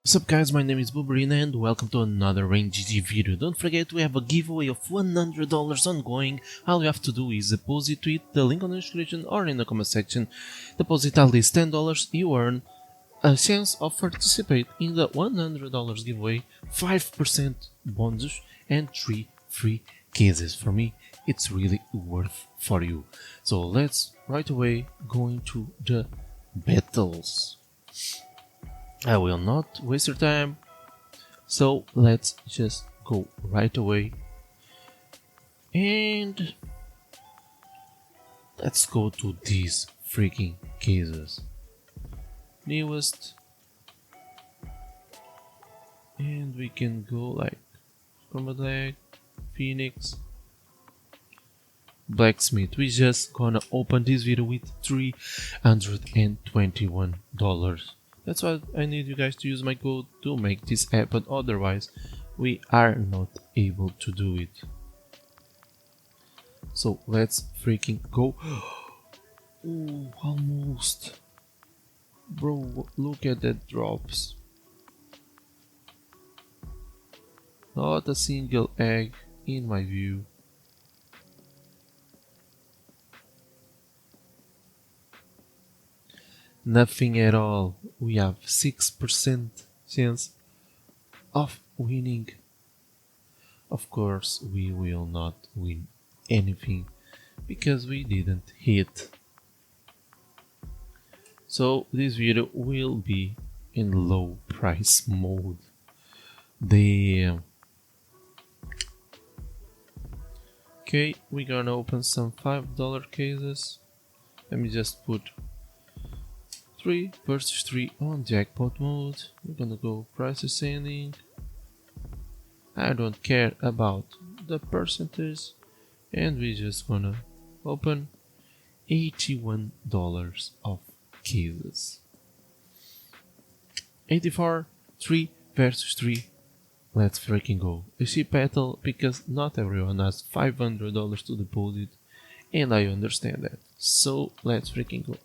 What's up guys, my name is Booberina and welcome to another RainGG video. Don't forget we have a giveaway of $100 ongoing. All you have to do is deposit to it, the link on the description or in the comment section. Deposit at least $10, you earn a chance of participate in the $100 giveaway, 5% bonus and 3 free cases. For me, it's really worth for you. So let's right away go into the battles. I will not waste your time, so let's just go right away and let's go to these freaking cases. Newest, and we can go like Chromadag, Phoenix, Blacksmith. We just gonna open this video with $321. That's why I need you guys to use my code to make this happen, otherwise we are not able to do it. So let's freaking go. Oh, almost. Bro, look at that drops. Not a single egg in my view. Nothing at all. We have 6% chance of winning. Of course, we will not win anything because we didn't hit. So this video will be in low price mode. Okay, we're gonna open some $5 cases. Let me just put 3 versus 3 on jackpot mode. We're gonna go price ascending. I don't care about the percentage, and we're just gonna open $81 of cases. 84, 3 versus 3. Let's freaking go. A cheap battle because not everyone has $500 to deposit, and I understand that. So let's freaking go.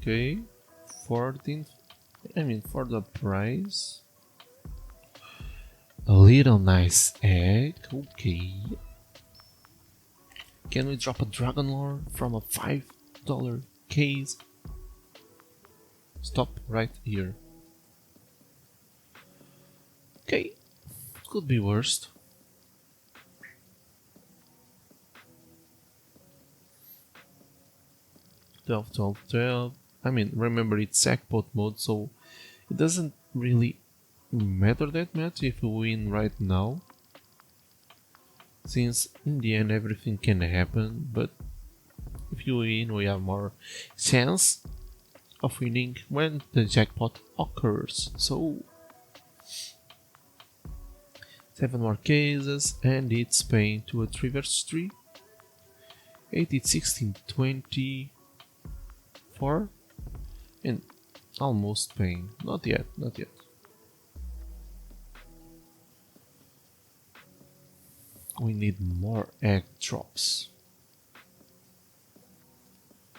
Okay, 14. For the price, a little nice egg. Okay, can we drop a dragon lore from a $5 case? Stop right here. Okay, could be worst. $12. Remember it's jackpot mode, so it doesn't really matter that much if we win right now, since in the end everything can happen. But if you win, we have more chance of winning when the jackpot occurs. So 7 more cases and it's paying to a 3 versus 3. 18, 16, 20 and almost paying. Not yet. We need more egg drops.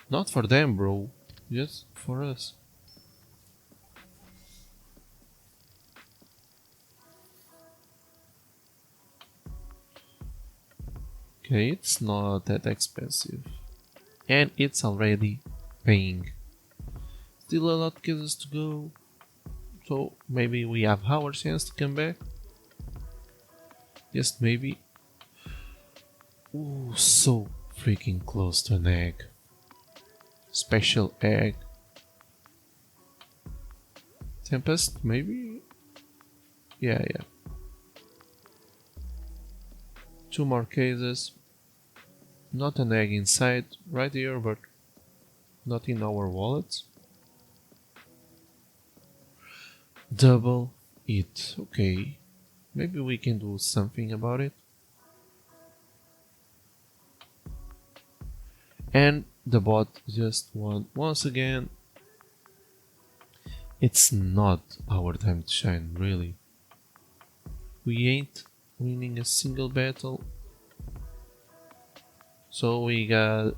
Not for them, bro. Just for us. Okay, it's not that expensive. And it's already paying. Still a lot of cases to go, so maybe we have our chance to come back. Just maybe. Ooh, so freaking close to an egg. Special egg. Tempest, maybe? Yeah. 2 more cases. Not an egg inside, right here, but not in our wallets. Double it. Okay, maybe we can do something about it. And the bot just won once again. It's not our time to shine, really. We ain't winning a single battle. So we gotta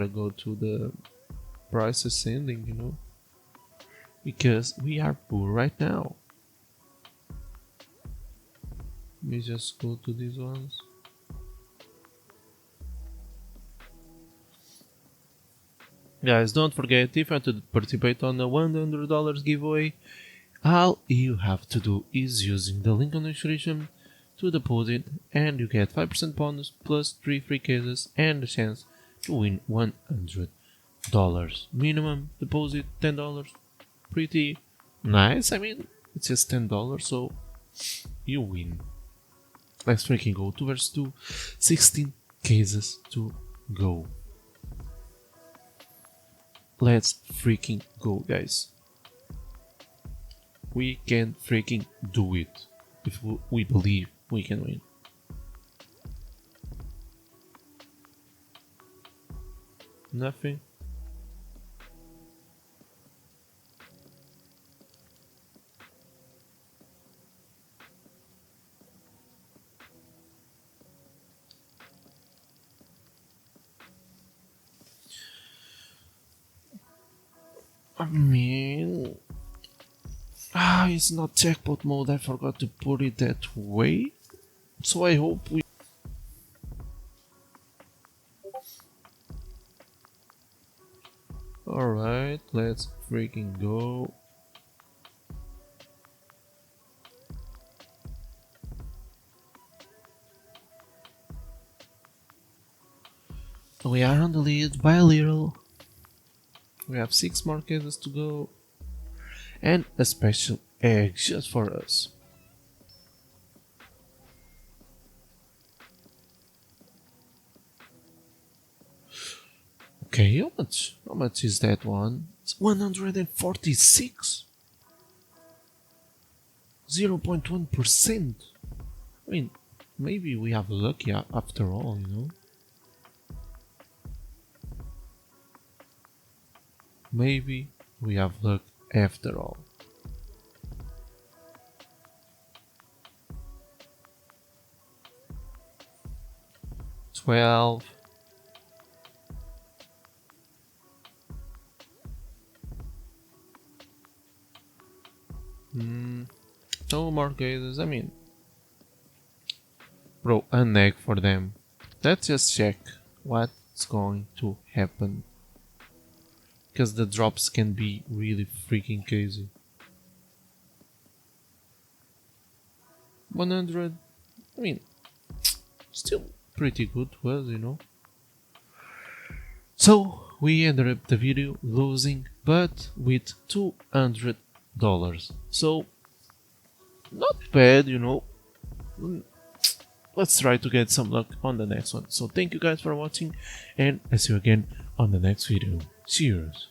go to the price ascending, you know, because we are poor right now. Let me just go to these ones. Guys, don't forget, if you want to participate on the $100 giveaway, all you have to do is using the link on the description to deposit, and you get 5% bonus plus 3 free cases and a chance to win $100. Minimum deposit $10. Pretty nice. I mean, it's just $10, so you win. Let's freaking go. 2 vs 2, 16 cases to go. Let's freaking go, guys. We can freaking do it if we believe we can win. Nothing. I mean, it's not jackpot mode. I forgot to put it that way. So I hope we. Alright, let's freaking go. We are on the lead by a little. We have 6 more cases to go. And a special egg just for us. Okay, how much? How much is that one? It's 146. 0.1%. I mean, maybe we have lucky after all, you know? Maybe we have luck after all. $12. No more cases. I mean, bro, an egg for them. Let's just check what's going to happen, because the drops can be really freaking crazy. 100. I mean, still pretty good, well, you know. So we ended up the video losing, but with $200. So not bad, you know. Let's try to get some luck on the next one. So thank you guys for watching, and I'll see you again on the next video. Cheers.